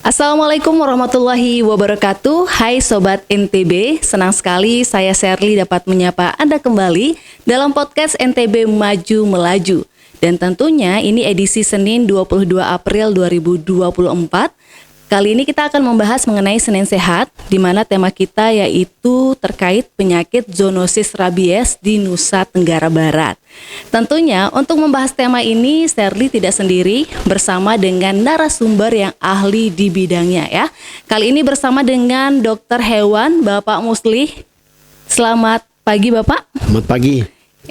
Assalamualaikum warahmatullahi wabarakatuh. Hai Sobat NTB, senang sekali saya Sherly dapat menyapa Anda kembali dalam podcast NTB Maju Melaju. Dan tentunya ini edisi Senin 22 April 2024. Kali ini kita akan membahas mengenai Senin Sehat, di mana tema kita yaitu terkait penyakit zoonosis rabies di Nusa Tenggara Barat. Tentunya untuk membahas tema ini, Sherly tidak sendiri bersama dengan narasumber yang ahli di bidangnya ya. Kali ini bersama dengan Dokter Hewan Bapak Muslih. Selamat pagi Bapak. Selamat pagi.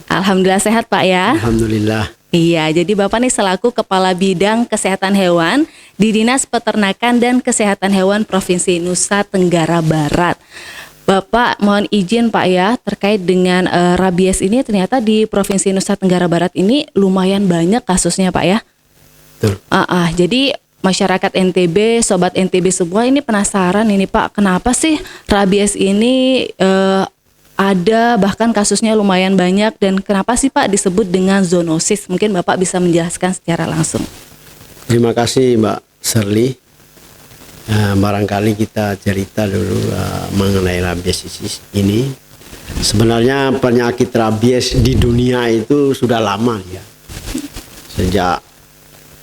Alhamdulillah sehat Pak ya. Alhamdulillah. Iya, jadi Bapak nih selaku Kepala Bidang Kesehatan Hewan di Dinas Peternakan dan Kesehatan Hewan Provinsi Nusa Tenggara Barat. Bapak mohon izin Pak ya, terkait dengan rabies ini ternyata di Provinsi Nusa Tenggara Barat ini lumayan banyak kasusnya Pak ya. Betul. Jadi masyarakat NTB, Sobat NTB semua ini penasaran ini Pak, kenapa sih rabies ini ada bahkan kasusnya lumayan banyak, dan kenapa sih Pak disebut dengan zoonosis? Mungkin Bapak bisa menjelaskan secara langsung. Terima kasih Mbak Sherly. Barangkali kita cerita dulu mengenai rabies ini. Sebenarnya penyakit rabies di dunia itu sudah lama ya. Sejak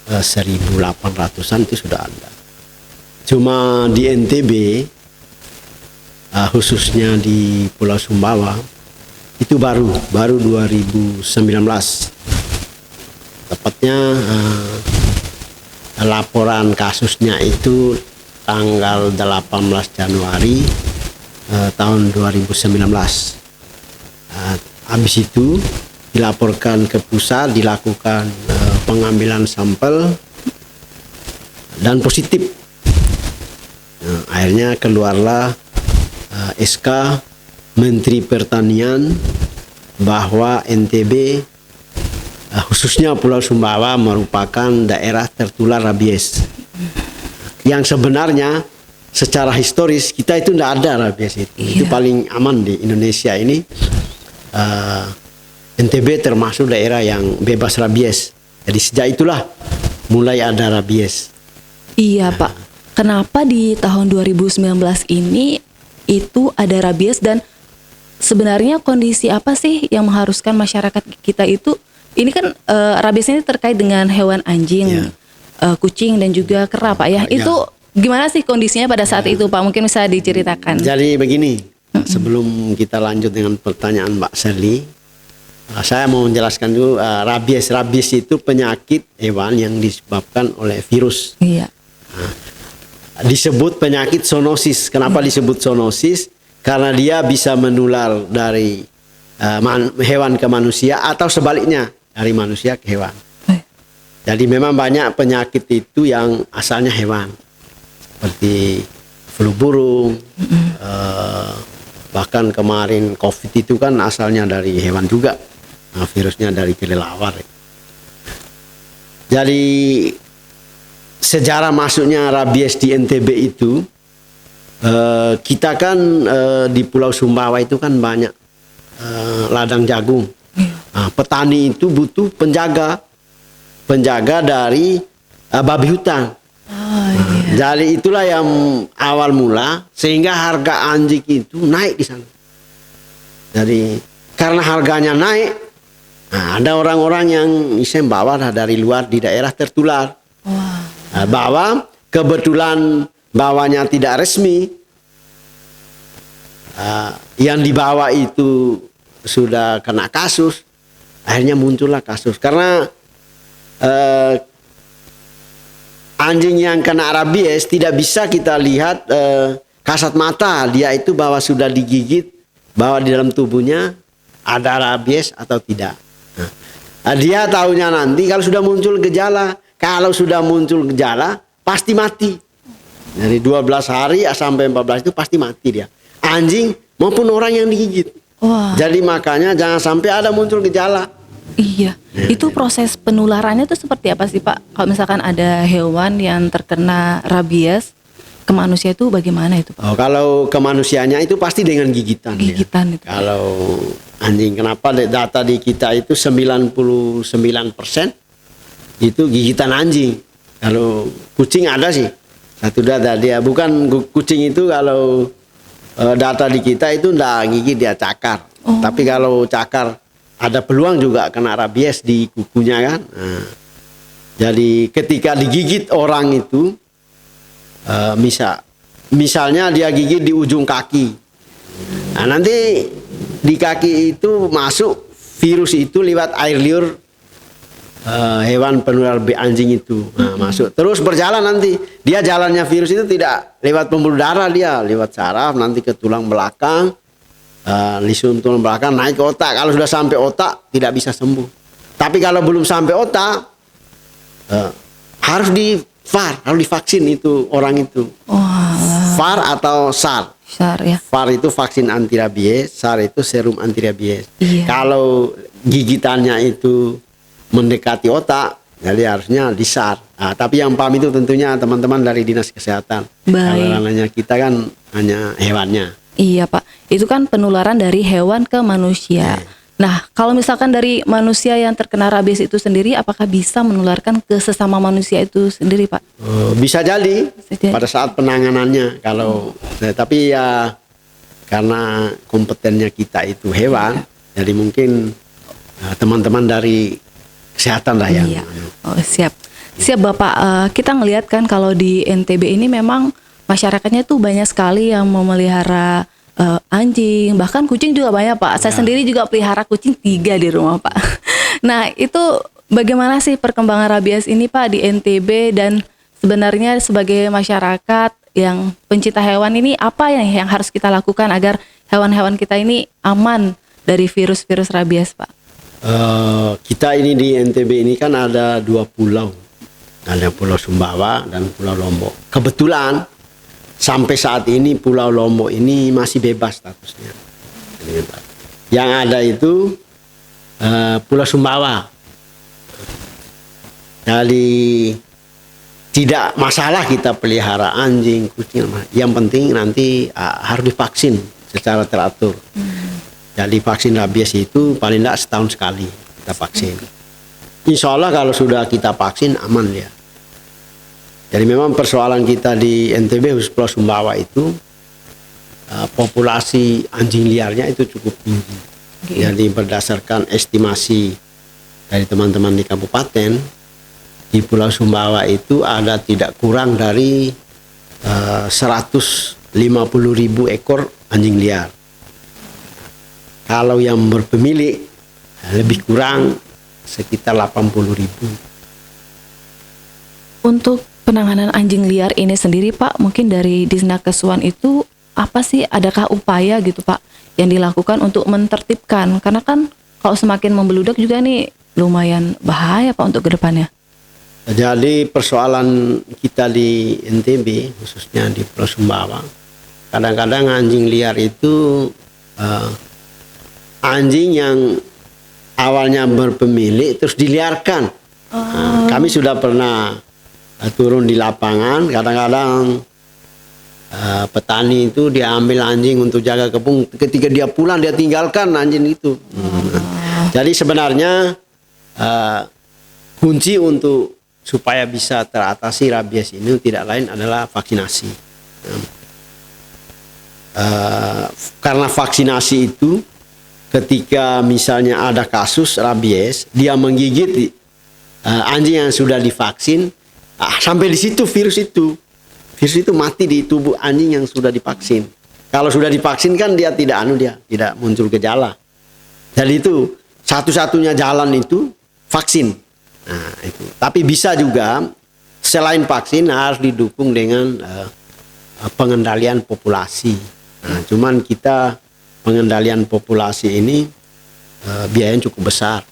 1800-an itu sudah ada. Cuma di NTB, khususnya di Pulau Sumbawa itu baru 2019, tepatnya laporan kasusnya itu tanggal 18 Januari tahun 2019. Habis itu dilaporkan ke pusat, dilakukan pengambilan sampel dan positif. Akhirnya keluarlah SK Menteri Pertanian bahwa NTB khususnya Pulau Sumbawa merupakan daerah tertular rabies. Yang sebenarnya secara historis kita itu tidak ada rabies itu. Iya. Itu paling aman di Indonesia ini. NTB termasuk daerah yang bebas rabies. Jadi sejak itulah mulai ada rabies. Iya Pak, kenapa di tahun 2019 ini itu ada rabies, dan sebenarnya kondisi apa sih yang mengharuskan masyarakat kita itu, ini kan rabies ini terkait dengan hewan anjing, kucing dan juga kera Pak ya. Itu gimana sih kondisinya pada saat itu Pak? Mungkin bisa diceritakan. Jadi begini, sebelum kita lanjut dengan pertanyaan Mbak Sherly, saya mau menjelaskan dulu rabies. Rabies itu penyakit hewan yang disebabkan oleh virus. Iya. Disebut penyakit zoonosis. Kenapa disebut zoonosis? Karena dia bisa menular dari hewan ke manusia atau sebaliknya dari manusia ke hewan. Jadi memang banyak penyakit itu yang asalnya hewan, seperti flu burung, bahkan kemarin COVID itu kan asalnya dari hewan juga, virusnya dari kelelawar. Jadi sejarah masuknya rabies di NTB itu, kita kan di Pulau Sumbawa itu kan banyak ladang jagung. Petani itu butuh penjaga dari babi hutan. Jadi itulah yang awal mula sehingga harga anjing itu naik di sana. Jadi karena harganya naik, ada orang-orang yang misalnya bawa dari luar di daerah tertular. Bahwa kebetulan bawanya tidak resmi, yang dibawa itu sudah kena kasus, akhirnya muncullah kasus. Karena anjing yang kena rabies tidak bisa kita lihat kasat mata dia itu bahwa sudah digigit, bahwa di dalam tubuhnya ada rabies atau tidak. Dia tahunya nanti kalau sudah muncul gejala. Kalau sudah muncul gejala, pasti mati. Dari 12 hari sampai 14 itu pasti mati dia. Anjing maupun orang yang digigit. Jadi makanya jangan sampai ada muncul gejala. Iya. Itu proses penularannya itu seperti apa sih Pak? Kalau misalkan ada hewan yang terkena rabies ke manusia itu bagaimana itu Pak? Kalau ke manusianya itu pasti dengan gigitan. Gigitan itu. Kalau anjing, kenapa data di kita itu 99% itu gigitan anjing. Kalau kucing ada sih Satu data dia, bukan kucing itu kalau data di kita itu enggak gigit, dia cakar. Tapi kalau cakar ada peluang juga kena rabies di kukunya kan. Nah, jadi ketika digigit orang itu, misalnya dia gigit di ujung kaki. Nah, nanti di kaki itu masuk virus itu lewat air liur hewan penular anjing itu. Nah, masuk terus berjalan, nanti dia jalannya virus itu tidak lewat pembuluh darah, dia lewat saraf nanti ke tulang belakang, lisum tulang belakang naik ke otak. Kalau sudah sampai otak tidak bisa sembuh. Tapi kalau belum sampai otak harus di VAR, harus divaksin itu orang itu. VAR atau SAR. SAR ya. VAR itu vaksin anti rabies, SAR itu serum anti rabies. Iya. Kalau gigitannya itu mendekati otak, jadi harusnya di SAR. Nah, tapi yang paham itu tentunya teman-teman dari Dinas Kesehatan. Baik. Kalau hanya kita kan hanya hewannya. Iya Pak, itu kan penularan dari hewan ke manusia. Nah, kalau misalkan dari manusia yang terkena rabies itu sendiri, apakah bisa menularkan ke sesama manusia itu sendiri, Pak? Bisa jadi jadi. pada saat penanganannya. Kalau tapi ya karena kompetennya kita itu hewan, jadi mungkin teman-teman dari kesehatan lah yang. Iya. Oh, siap Bapak. Kita ngelihat kan kalau di NTB ini memang masyarakatnya tuh banyak sekali yang memelihara anjing, bahkan kucing juga banyak Pak. Saya sendiri juga pelihara kucing 3 di rumah Pak. Nah, itu bagaimana sih perkembangan rabies ini Pak di NTB, dan sebenarnya sebagai masyarakat yang pencinta hewan ini apa yang harus kita lakukan agar hewan-hewan kita ini aman dari virus-virus rabies Pak? Kita ini di NTB ini kan ada 2 pulau, ada Pulau Sumbawa dan Pulau Lombok. Kebetulan sampai saat ini Pulau Lombok ini masih bebas statusnya. Yang ada itu Pulau Sumbawa. Jadi tidak masalah kita pelihara anjing, kucing. Yang penting nanti harus divaksin secara teratur. Jadi vaksin rabies itu paling tidak setahun sekali kita vaksin. Insya Allah kalau sudah kita vaksin aman ya. Jadi memang persoalan kita di NTB khusus Pulau Sumbawa itu populasi anjing liarnya itu cukup tinggi. Jadi berdasarkan estimasi dari teman-teman di kabupaten, di Pulau Sumbawa itu ada tidak kurang dari 150.000 ekor anjing liar. Kalau yang berpemilik lebih kurang sekitar 80.000. Untuk penanganan anjing liar ini sendiri Pak, mungkin dari Disnakeswan itu apa sih, adakah upaya gitu Pak yang dilakukan untuk mentertibkan? Karena kan kalau semakin membeludak juga nih lumayan bahaya Pak untuk kedepannya. Jadi persoalan kita di NTB khususnya di Pulau Sumbawa, kadang-kadang anjing liar itu anjing yang awalnya berpemilik terus diliarkan. Nah, kami sudah pernah turun di lapangan, kadang-kadang petani itu dia ambil anjing untuk jaga kebun, ketika dia pulang dia tinggalkan anjing itu. Jadi sebenarnya kunci untuk supaya bisa teratasi rabies ini tidak lain adalah vaksinasi. Karena vaksinasi itu ketika misalnya ada kasus rabies, dia menggigit anjing yang sudah divaksin, sampai di situ virus itu mati di tubuh anjing yang sudah divaksin. Kalau sudah divaksin kan dia tidak muncul gejala. Jadi itu satu-satunya jalan itu vaksin. Nah, itu. Tapi bisa juga selain vaksin harus didukung dengan pengendalian populasi. Nah, cuman kita pengendalian populasi ini biayanya cukup besar.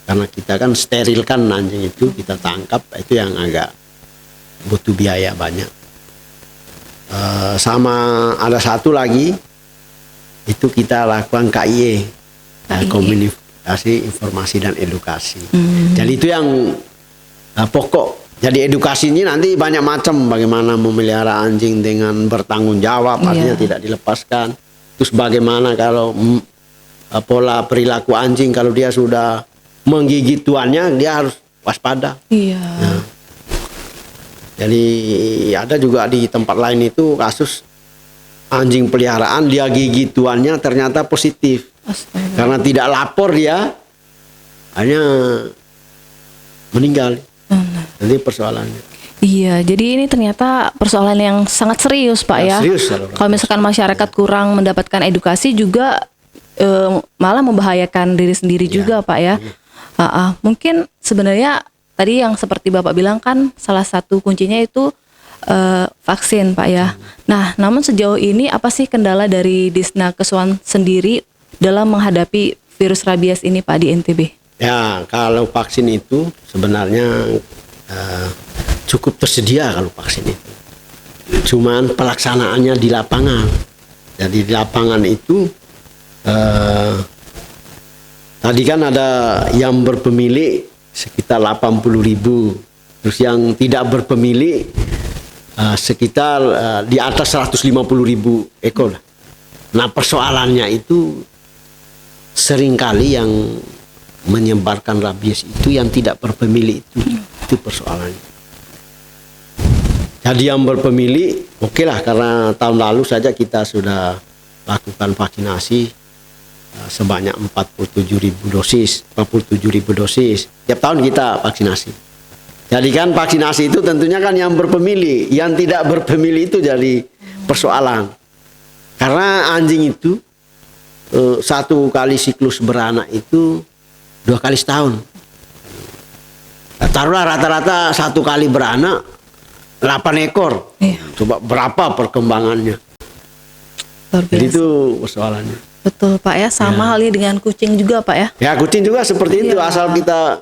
Karena kita kan sterilkan anjing itu, kita tangkap, itu yang agak butuh biaya banyak. Sama ada satu lagi, itu kita lakukan KIE, komunikasi, informasi dan edukasi. Jadi itu yang pokok. Jadi edukasinya nanti banyak macam, bagaimana memelihara anjing dengan bertanggung jawab, artinya tidak dilepaskan. Terus bagaimana kalau pola perilaku anjing kalau dia sudah menggigit tuannya, dia harus waspada. Iya. Nah, Jadi ada juga di tempat lain itu kasus anjing peliharaan dia gigit tuannya ternyata positif. Astaga. Karena tidak lapor dia hanya meninggal. Jadi persoalannya. Iya, jadi ini ternyata persoalan yang sangat serius, Pak ya. Serius Kalau misalkan masyarakat kurang mendapatkan edukasi juga malah membahayakan diri sendiri juga, Pak ya. Mungkin sebenarnya tadi yang seperti Bapak bilang kan salah satu kuncinya itu vaksin, Pak ya. Nah, namun sejauh ini apa sih kendala dari Disnakeswan sendiri dalam menghadapi virus rabies ini, Pak, di NTB? Ya, kalau vaksin itu sebenarnya cukup tersedia kalau vaksin itu. Cuman pelaksanaannya di lapangan. Jadi di lapangan itu tadi kan ada yang berpemilik sekitar 80.000, terus yang tidak berpemilik sekitar di atas 150.000 ekor. Nah, persoalannya itu seringkali yang menyebarkan rabies itu yang tidak berpemilik itu persoalannya. Jadi yang berpemilik oke lah, karena tahun lalu saja kita sudah lakukan vaksinasi sebanyak 47.000 dosis. Tiap tahun kita vaksinasi. Jadi kan vaksinasi itu tentunya kan yang berpemilik, yang tidak berpemilik itu jadi persoalan. Karena anjing itu satu kali siklus beranak itu 2 kali setahun. Taruhlah rata-rata satu kali beranak 8 ekor. Iya. Coba berapa perkembangannya. Luar Jadi biasa. itu persoalannya. Betul, Pak ya, sama halnya dengan kucing juga, Pak ya. Ya, kucing juga seperti itu, asal kita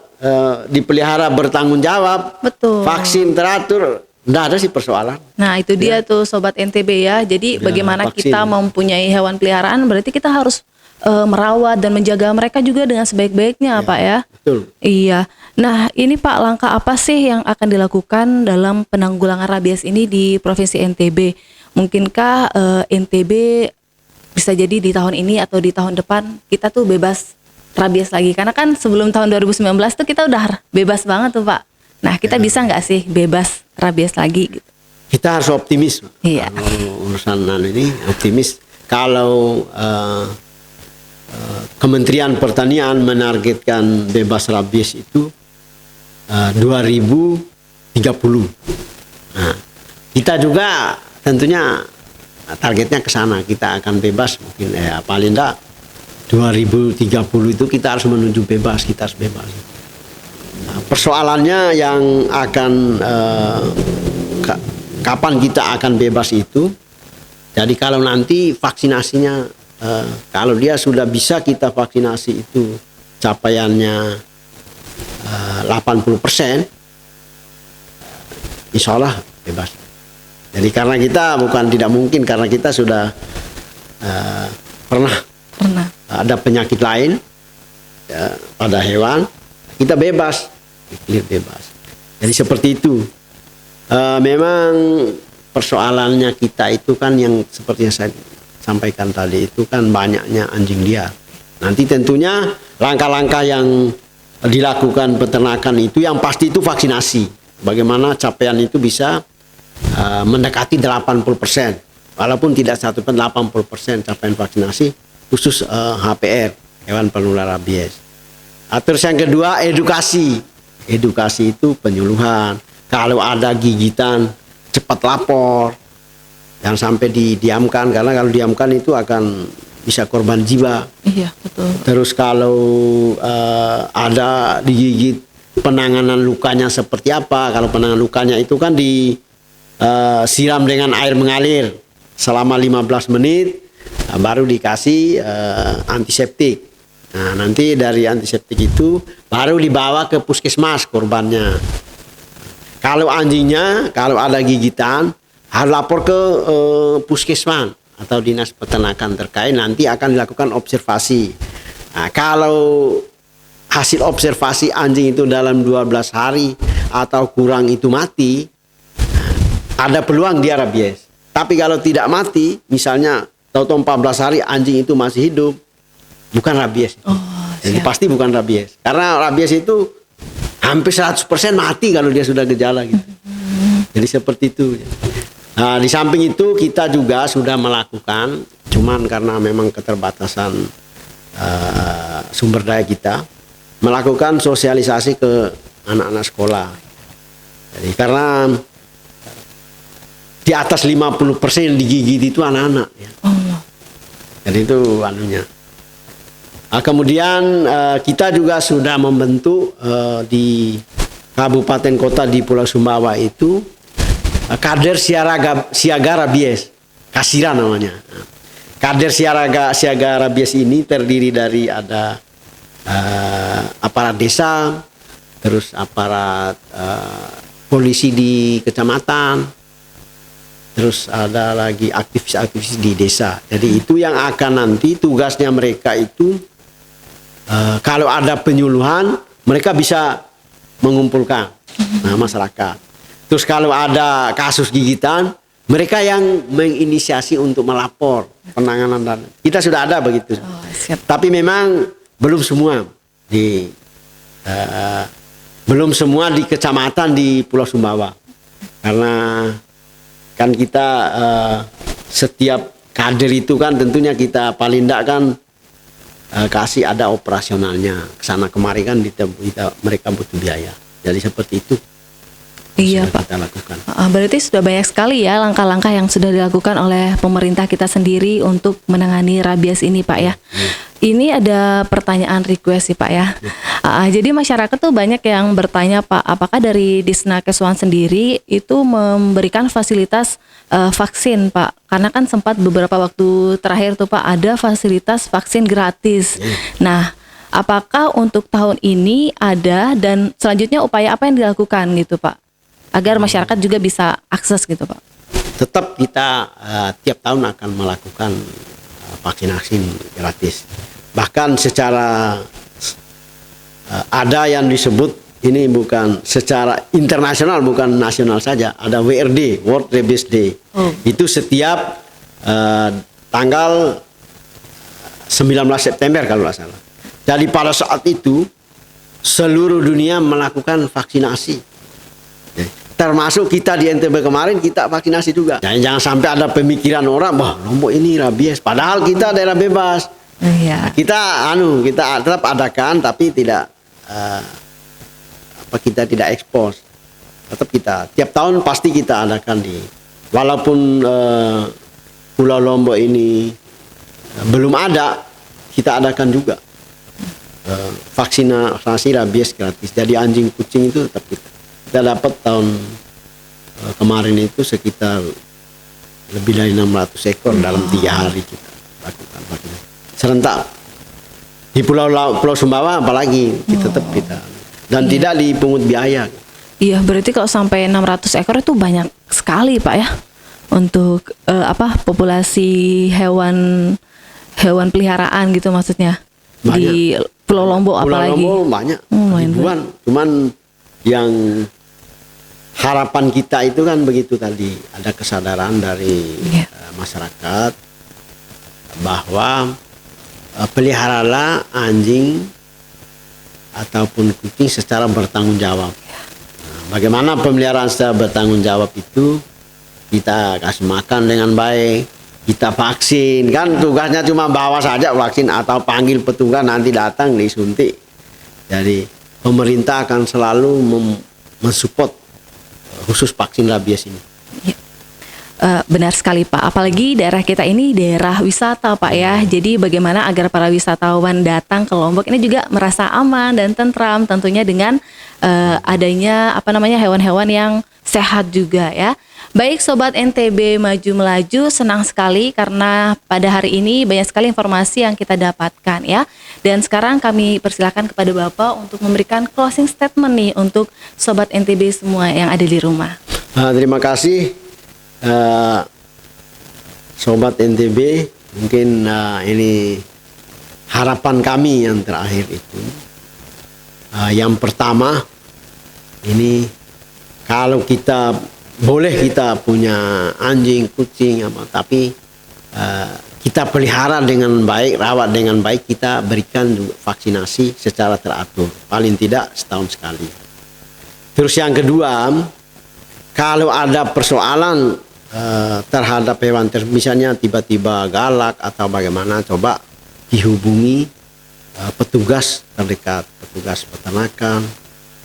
dipelihara bertanggung jawab, Betul. vaksin teratur, enggak ada sih persoalan. Nah, itu dia tuh Sobat NTB ya. Jadi bagaimana vaksin. kita mempunyai hewan peliharaan berarti kita harus merawat dan menjaga mereka juga dengan sebaik-baiknya, Pak ya. Betul. Iya. Nah, ini Pak, langkah apa sih yang akan dilakukan dalam penanggulangan rabies ini di Provinsi NTB? Mungkinkah NTB bisa jadi di tahun ini atau di tahun depan kita tuh bebas rabies lagi? Karena kan sebelum tahun 2019 tuh kita udah bebas banget tuh, Pak. Nah, kita bisa nggak sih bebas rabies lagi gitu? Kita harus optimis. Iya. Kalau urusan ini optimis. Kalau Kementerian Pertanian menargetkan bebas rabies itu 2030. Nah, kita juga tentunya targetnya ke sana, kita akan bebas mungkin paling enggak 2030 itu kita harus menuju bebas, kita harus bebas. Nah, persoalannya yang akan kapan kita akan bebas itu. Jadi kalau nanti vaksinasinya kalau dia sudah bisa kita vaksinasi itu capaiannya 80%, insya Allah bebas. Jadi karena kita bukan tidak mungkin, karena kita sudah pernah ada penyakit lain ya, pada hewan, kita bebas, bebas. Jadi seperti itu. Memang persoalannya kita itu kan yang seperti yang saya sampaikan tadi itu kan banyaknya anjing liar. Nanti tentunya langkah-langkah yang dilakukan peternakan itu yang pasti itu vaksinasi. Bagaimana capaian itu bisa mendekati 80%, walaupun tidak 80% capaian vaksinasi khusus HPR, hewan penular rabies. Terus yang kedua edukasi itu penyuluhan. Kalau ada gigitan cepat lapor, jangan sampai didiamkan, karena kalau diamkan itu akan bisa korban jiwa. Iya, betul. Terus kalau ada digigit, penanganan lukanya seperti apa? Kalau penanganan lukanya itu kan disiram dengan air mengalir selama 15 menit, baru dikasih antiseptik. Nah, nanti dari antiseptik itu baru dibawa ke puskesmas korbannya. Kalau anjingnya, kalau ada gigitan, harus lapor ke puskesmas atau dinas peternakan terkait, nanti akan dilakukan observasi. Nah, kalau hasil observasi anjing itu dalam 12 hari atau kurang itu mati, ada peluang dia rabies. Tapi kalau tidak mati, misalnya tahu-tahu 14 hari anjing itu masih hidup, bukan rabies. Jadi pasti bukan rabies. Karena rabies itu hampir 100% mati kalau dia sudah gejala gitu. Jadi seperti itu. Nah, di samping itu kita juga sudah melakukan, cuman karena memang keterbatasan sumber daya kita, melakukan sosialisasi ke anak-anak sekolah. Jadi karena di atas 50% digigit itu anak-anak. Ya. Jadi itu anunya. Nah, kemudian kita juga sudah membentuk di kabupaten kota di Pulau Sumbawa itu kader siaga rabies, Kasira namanya. Kader siaga rabies ini terdiri dari ada aparat desa, terus aparat polisi di kecamatan, terus ada lagi aktivis-aktivis di desa. Jadi itu yang akan nanti tugasnya mereka itu kalau ada penyuluhan mereka bisa mengumpulkan masyarakat. Terus kalau ada kasus gigitan, mereka yang menginisiasi untuk melapor penanganan dan kita sudah ada begitu. Tapi memang belum semua di kecamatan di Pulau Sumbawa, karena kan kita setiap kader itu kan tentunya kita paling tidak kan kasih ada operasionalnya kesana kemari kan mereka butuh biaya. Jadi seperti itu. Iya Pak. Kita lakukan. Berarti sudah banyak sekali ya langkah-langkah yang sudah dilakukan oleh pemerintah kita sendiri untuk menangani rabies ini Pak ya. Ini ada pertanyaan request sih Pak ya. Jadi masyarakat tuh banyak yang bertanya Pak, apakah dari Disnakeswan sendiri itu memberikan fasilitas vaksin Pak? Karena kan sempat beberapa waktu terakhir tuh Pak ada fasilitas vaksin gratis. Nah, apakah untuk tahun ini ada dan selanjutnya upaya apa yang dilakukan gitu Pak? Agar masyarakat juga bisa akses gitu Pak. Tetap kita tiap tahun akan melakukan vaksinasi gratis. Bahkan secara ada yang disebut ini bukan secara internasional, bukan nasional saja. Ada WRD, World Rabies Day. Itu setiap tanggal 19 September kalau nggak salah. Jadi pada saat itu seluruh dunia melakukan vaksinasi. Termasuk kita di NTB kemarin kita vaksinasi juga. Jangan sampai ada pemikiran orang, wah Lombok ini rabies. Padahal kita daerah bebas. Kita tetap adakan, tapi tidak kita tidak ekspos. Tetap kita tiap tahun pasti kita adakan walaupun Pulau Lombok ini belum ada, kita adakan juga vaksinasi rabies gratis. Jadi anjing kucing itu tetap kita dapat tahun kemarin itu sekitar lebih dari 600 ekor dalam 3 hari kita lakukan vaksinasi serentak di Pulau Sumbawa, apalagi tetap kita dan tidak dipungut biaya. Iya, berarti kalau sampai 600 ekor itu banyak sekali Pak ya untuk populasi hewan peliharaan gitu maksudnya. Banyak. Di Pulau Lombok apalagi. Pulau Lombok banyak, ribuan. Cuman yang harapan kita itu kan begitu tadi, ada kesadaran dari masyarakat bahwa peliharalah anjing ataupun kucing secara bertanggung jawab. Nah, bagaimana pemeliharaan secara bertanggung jawab itu? Kita kasih makan dengan baik, kita vaksin, kan tugasnya cuma bawa saja vaksin atau panggil petugas nanti datang disuntik. Jadi pemerintah akan selalu mensupport khusus vaksin rabies ini. Benar sekali Pak, apalagi daerah kita ini daerah wisata Pak ya. Jadi bagaimana agar para wisatawan datang ke Lombok ini juga merasa aman dan tentram, tentunya dengan adanya hewan-hewan yang sehat juga ya. Baik Sobat NTB Maju Melaju, senang sekali karena pada hari ini banyak sekali informasi yang kita dapatkan ya. Dan sekarang kami persilakan kepada Bapak untuk memberikan closing statement nih untuk Sobat NTB semua yang ada di rumah. Terima kasih Sobat NTB. Mungkin ini harapan kami yang terakhir itu. Yang pertama, ini kalau kita punya anjing, kucing, tapi kita pelihara dengan baik, rawat dengan baik, kita berikan juga vaksinasi secara teratur, paling tidak setahun sekali. Terus yang kedua, kalau ada persoalan terhadap hewan tersebut, misalnya tiba-tiba galak atau bagaimana, coba dihubungi petugas terdekat, petugas peternakan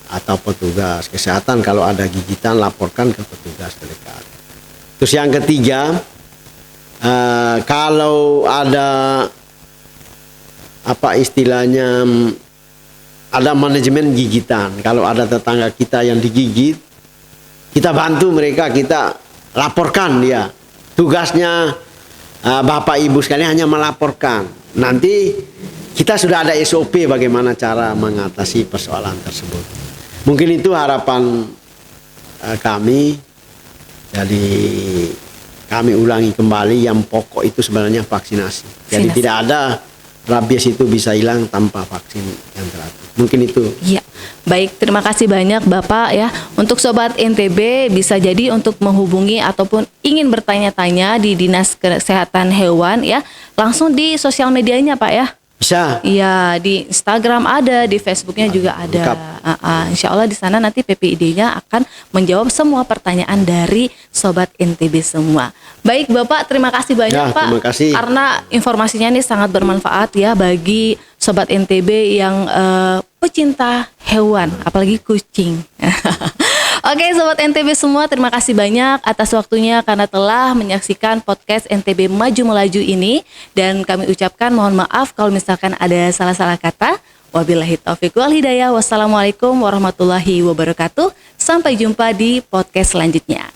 atau petugas kesehatan. Kalau ada gigitan, laporkan ke petugas terdekat. Terus yang ketiga, kalau ada apa istilahnya, ada manajemen gigitan. Kalau ada tetangga kita yang digigit, kita bantu mereka, kita laporkan dia. Tugasnya Bapak Ibu sekalian hanya melaporkan. Nanti kita sudah ada SOP bagaimana cara mengatasi persoalan tersebut. Mungkin itu harapan kami. Jadi kami ulangi kembali, yang pokok itu sebenarnya vaksinasi. Jadi tidak ada rabies itu bisa hilang tanpa vaksin yang teratur. Mungkin itu. Iya, baik, terima kasih banyak Bapak ya. Untuk Sobat NTB bisa jadi untuk menghubungi ataupun ingin bertanya-tanya di Dinas Kesehatan Hewan ya, langsung di sosial medianya Pak ya. Bisa. Iya, di Instagram ada, di Facebooknya juga ada. Insya Allah di sana nanti PPID-nya akan menjawab semua pertanyaan dari Sobat NTB semua. Baik Bapak, terima kasih banyak Pak. Terima kasih. Karena informasinya ini sangat bermanfaat ya bagi Sobat NTB yang pecinta hewan, apalagi kucing. Oke Sobat NTB semua, terima kasih banyak atas waktunya karena telah menyaksikan podcast NTB Maju Melaju ini. Dan kami ucapkan mohon maaf kalau misalkan ada salah-salah kata. Wabillahi taufiq wal hidayah. Wassalamualaikum warahmatullahi wabarakatuh. Sampai jumpa di podcast selanjutnya.